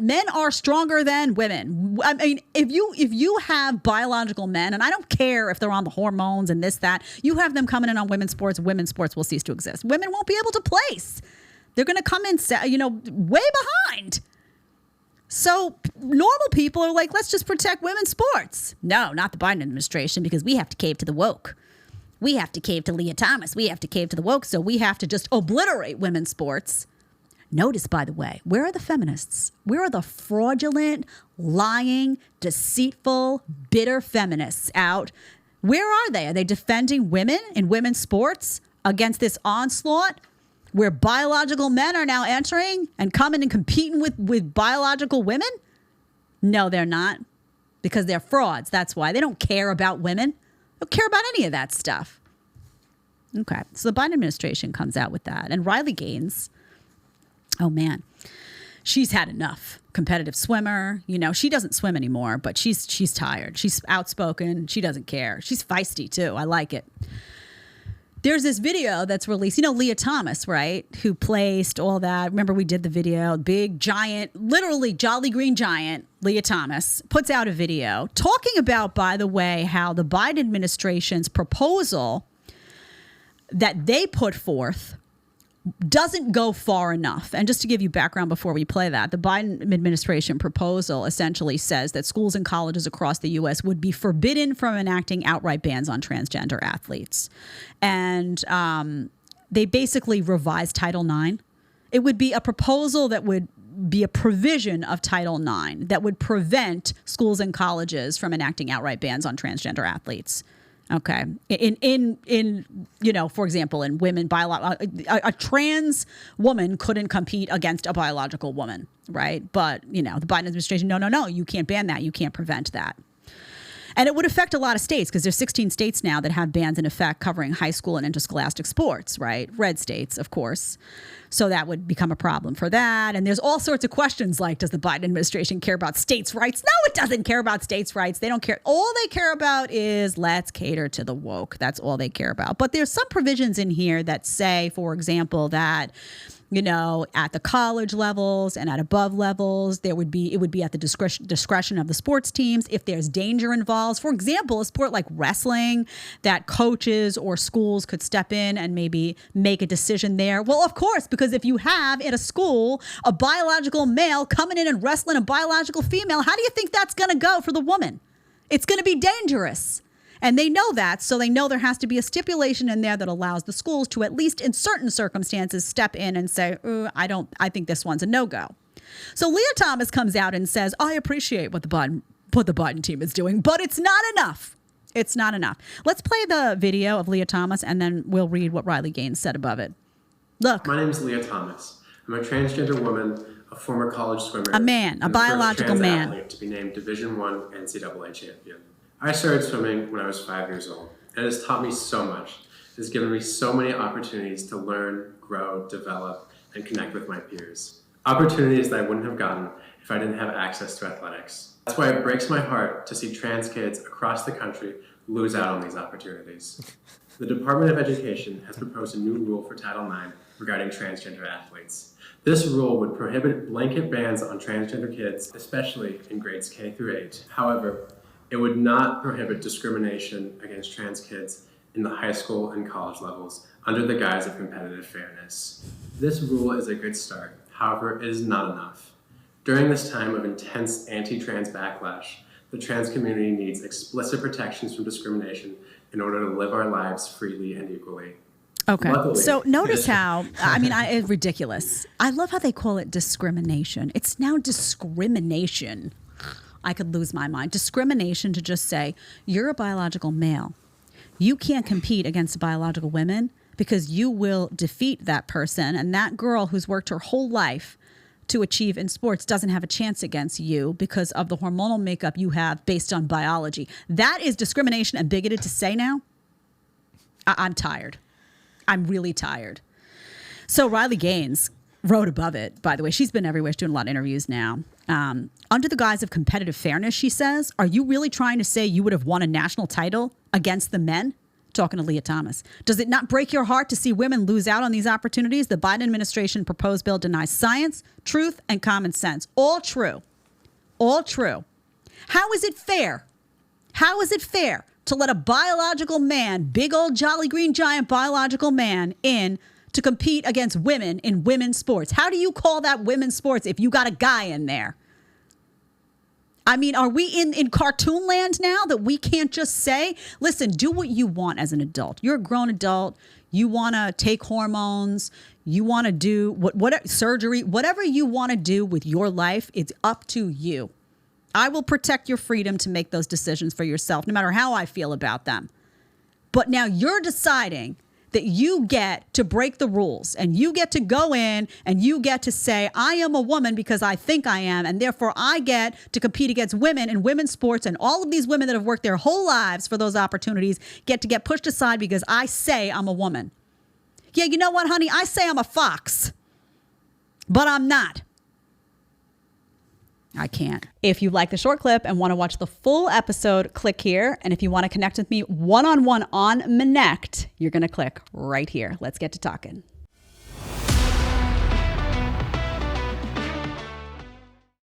men are stronger than women. I mean, if you have biological men, and I don't care if they're on the hormones and this, that, you have them coming in on women's sports will cease to exist. Women won't be able to place. They're going to come in, way behind. So normal people are like, let's just protect women's sports. No, not the Biden administration, because we have to cave to the woke. We have to cave to Leah Thomas. We have to cave to the woke. So we have to just obliterate women's sports. Notice, by the way, where are the feminists? Where are the fraudulent, lying, deceitful, bitter feminists out? Where are they? Are they defending women in women's sports against this onslaught where biological men are now entering and coming and competing with biological women? No, they're not, because they're frauds. That's why. They don't care about women. They don't care about any of that stuff. Okay, so the Biden administration comes out with that. And Riley Gaines, oh man, she's had enough. Competitive swimmer, she doesn't swim anymore, but she's tired. She's outspoken. She doesn't care. She's feisty too. I like it. There's this video that's released, Leah Thomas, right? Who placed all that. Remember, we did the video, big, giant, literally Jolly Green Giant, Leah Thomas, puts out a video talking about, by the way, how the Biden administration's proposal that they put forth doesn't go far enough. And just to give you background before we play that, the Biden administration proposal essentially says that schools and colleges across the U.S. would be forbidden from enacting outright bans on transgender athletes. And they basically revised Title IX. It would be a proposal that would be a provision of Title IX that would prevent schools and colleges from enacting outright bans on transgender athletes. Okay. For example, in women, a trans woman couldn't compete against a biological woman, right? But, the Biden administration, no, you can't ban that. You can't prevent that. And it would affect a lot of states, because there's 16 states now that have bans in effect covering high school and interscholastic sports, right? Red states, of course. So that would become a problem for that. And there's all sorts of questions like, does the Biden administration care about states' rights? No, it doesn't care about states' rights. They don't care. All they care about is let's cater to the woke. That's all they care about. But there's some provisions in here that say, for example, that at the college levels and at above levels, it would be at the discretion of the sports teams if there's danger involved. For example, a sport like wrestling, that coaches or schools could step in and maybe make a decision there. Well, of course, because if you have in a school a biological male coming in and wrestling a biological female, how do you think that's going to go for the woman? It's going to be dangerous. And they know that, so they know there has to be a stipulation in there that allows the schools to, at least in certain circumstances, step in and say, I think this one's a no-go. So Leah Thomas comes out and says, I appreciate what the Biden team is doing, but it's not enough. It's not enough. Let's play the video of Leah Thomas, and then we'll read what Riley Gaines said above it. Look. My name is Leah Thomas. I'm a transgender woman, a former college swimmer. A man, a biological man. Athlete to be named Division I NCAA champion. I started swimming when I was 5 years old, and it has taught me so much. It has given me so many opportunities to learn, grow, develop, and connect with my peers. Opportunities that I wouldn't have gotten if I didn't have access to athletics. That's why it breaks my heart to see trans kids across the country lose out on these opportunities. The Department of Education has proposed a new rule for Title IX regarding transgender athletes. This rule would prohibit blanket bans on transgender kids, especially in grades K through 8. However, it would not prohibit discrimination against trans kids in the high school and college levels under the guise of competitive fairness. This rule is a good start. However, it is not enough. During this time of intense anti-trans backlash, the trans community needs explicit protections from discrimination in order to live our lives freely and equally. Okay. Luckily, so notice how, it's ridiculous. I love how they call it discrimination. It's now discrimination. I could lose my mind. Discrimination to just say, you're a biological male. You can't compete against biological women because you will defeat that person. And that girl who's worked her whole life to achieve in sports doesn't have a chance against you because of the hormonal makeup you have based on biology. That is discrimination and bigoted to say now. I'm tired. I'm really tired. So Riley Gaines wrote above it, by the way. She's been everywhere. She's doing a lot of interviews now. Under the guise of competitive fairness, she says, are you really trying to say you would have won a national title against the men? talking to Leah Thomas. Does it not break your heart to see women lose out on these opportunities? The Biden administration proposed bill denies science, truth, and common sense. All true. All true. How is it fair? How is it fair to let a biological man, big old jolly green giant biological man, in to compete against women in women's sports? How do you call that women's sports if you got a guy in there? I mean, are we in cartoon land now that we can't just say, listen, do what you want as an adult. You're a grown adult. You want to take hormones. You want to do what surgery, whatever you want to do with your life, it's up to you. I will protect your freedom to make those decisions for yourself, no matter how I feel about them. But now you're deciding that you get to break the rules and you get to go in and you get to say, I am a woman because I think I am, and therefore I get to compete against women in women's sports, and all of these women that have worked their whole lives for those opportunities get to get pushed aside because I say I'm a woman. Yeah, you know what, honey? I say I'm a fox, but I'm not. I can't. If you like the short clip and want to watch the full episode, click here. And if you want to connect with me one-on-one on Minect, you're going to click right here. Let's get to talking.